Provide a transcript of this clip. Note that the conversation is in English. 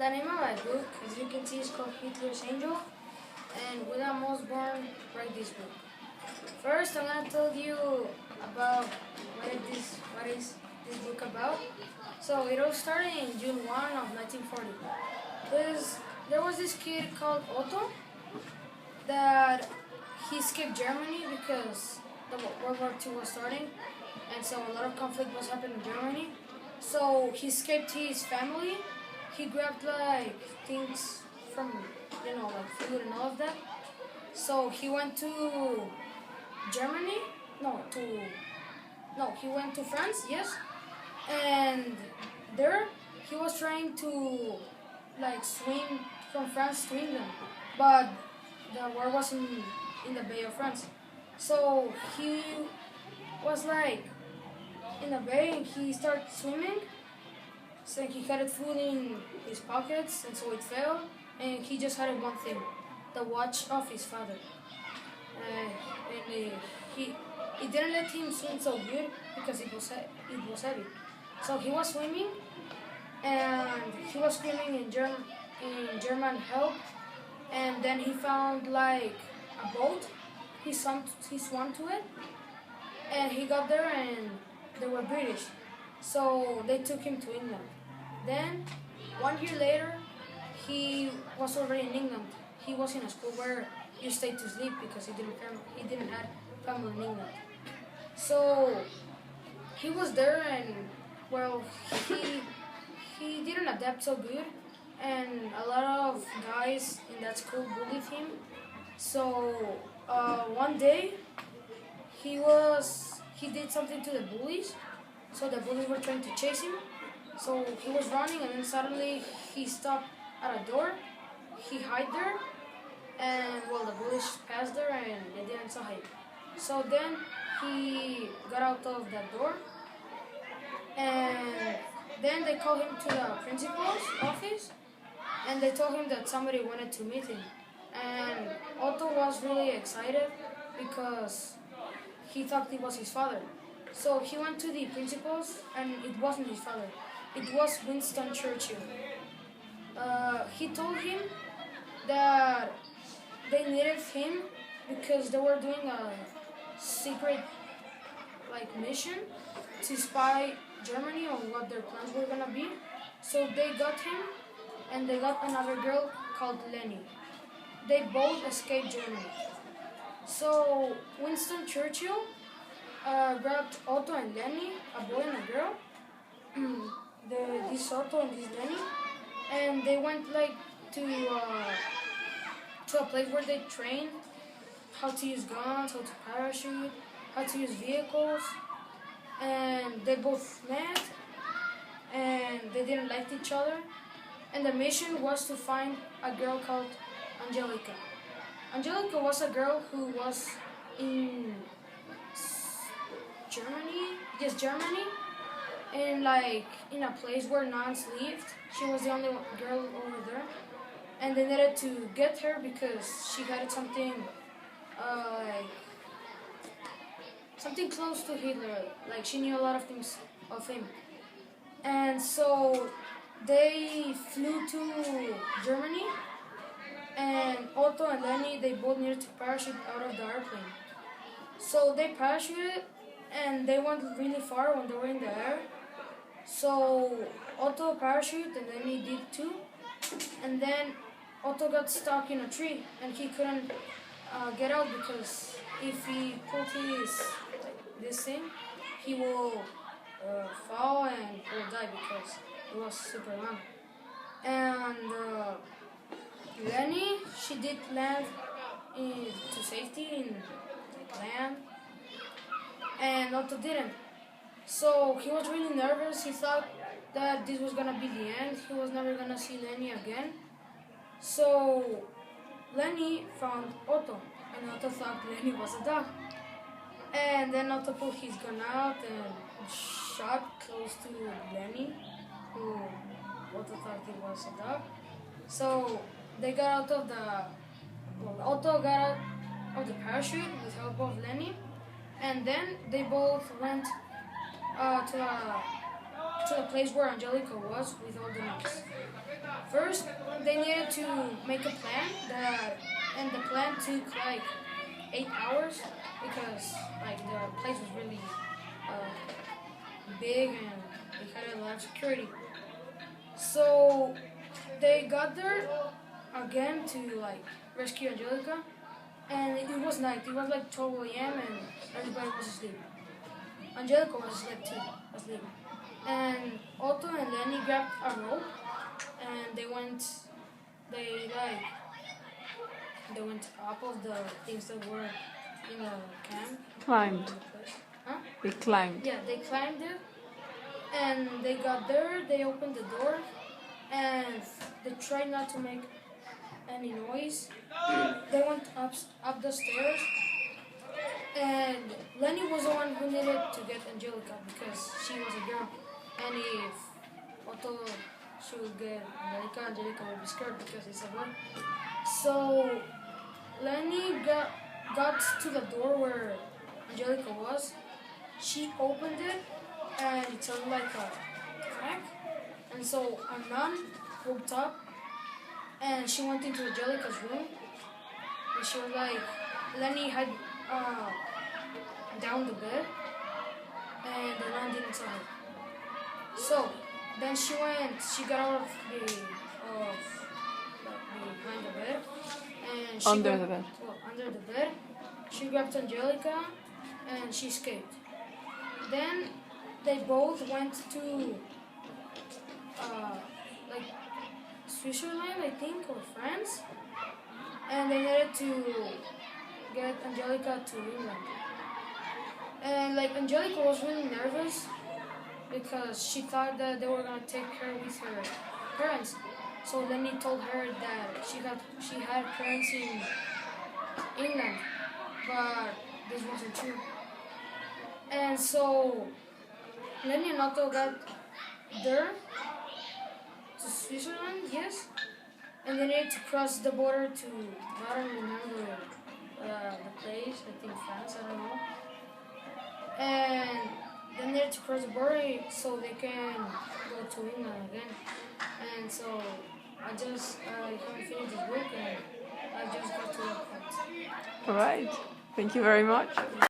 The name of my book, as you can see, is called Hitler's Angel, and William Osborne wrote this book. First, I'm gonna tell you about what is this book about. So it all started in June 1 of 1940. There was this kid called Otto that he escaped Germany because the World War II was starting, and so a lot of conflict was happening in Germany. So he escaped his family. He grabbed like things from, like food and all of that. So he went to Germany. He went to France. Yes, and there he was trying to like swim from France to England, but the war was in the Bay of France. So he was like in the bay and he started swimming. So he had food in his pockets, and so it fell, and he just had one thing, the watch of his father. And it didn't let him swim so good because it was heavy. So he was swimming, and he was screaming in German help, and then he found like a boat. He swam to it, and he got there, and they were British. So they took him to England. Then, 1 year later, he was already in England. He was in a school where you stayed to sleep because he didn't have family in England. So he was there, and well, he didn't adapt so good, and a lot of guys in that school bullied him. So one day he did something to the bullies. So the bullies were trying to chase him. So he was running, and then suddenly he stopped at a door. He hid there, and the bullies passed there, and they didn't saw him. So then he got out of that door, and then they called him to the principal's office, and they told him that somebody wanted to meet him. And Otto was really excited because he thought it was his father. So he went to the principal's, and it wasn't his father. It was Winston Churchill. He told him that they needed him because they were doing a secret mission to spy Germany on what their plans were gonna be. So they got him, and they got another girl called Lenny. They both escaped Germany. So Winston Churchill grabbed Otto and Lenny, a boy and a girl, this Otto and this Lenny, and they went to a place where they trained how to use guns, how to parachute, how to use vehicles, and they both met, and they didn't like each other, and the mission was to find a girl called Angelica. Angelica was a girl who was in Germany, and in a place where nuns lived. She was the only girl over there, and they needed to get her because she had something something close to Hitler. She knew a lot of things of him, and so they flew to Germany. And Otto and Lenny, they both needed to parachute out of the airplane. So they parachuted, and they went really far when they were in the air. So Otto parachuted, and Lenny did too. And then Otto got stuck in a tree, and he couldn't get out because if he pulled this thing, he will fall and will die because it was super long. And Lenny, she did land to safety in land, and Otto didn't. So he was really nervous. He thought that this was gonna be the end. He was never gonna see Lenny again. So Lenny found Otto, and Otto thought Lenny was a dog. And then Otto pulled his gun out and shot close to Lenny, who Otto thought he was a dog. So they got out of Otto got out of the parachute with help of Lenny, and then they both went to to the place where Angelica was with all the noise. First, they needed to make a plan and the plan took like 8 hours because like the place was really big and it had a lot of security. So they got there again to like rescue Angelica, and it was night. It was like 12 a.m. and everybody was asleep. Angelica was asleep too, asleep. And Otto and Lenny grabbed a rope and they went up of the things that were in the camp. Climbed. Huh? They climbed. Yeah, they climbed it and they got there, they opened the door and they tried not to make any noise. They went up the stairs and Lenny was the one who needed to get Angelica because she was a girl. And if Otto should get Angelica would be scared because it's a boy. So Lenny got to the door where Angelica was. She opened it and it sounded like a crack. And so a nun woke up and she went into Angelica's room and she was like, Lenny had down the bed and the nun didn't tell her. So then she got out of behind the bed and Under the bed. Well, under the bed. She grabbed Angelica and she escaped. Then they both went to like Switzerland, I think, or France, and they needed to get Angelica to England. And like Angelica was really nervous because she thought that they were gonna take her with her parents. So Lenny told her that she had parents in England, but this wasn't true. And so Lenny and Otto got there to Switzerland, yes, and they needed to cross the border to, I don't remember the place, I think France, I don't know. And they needed to cross the border so they can go to England again. And so I haven't finished this book and I just got to that part. All right. Thank you very much.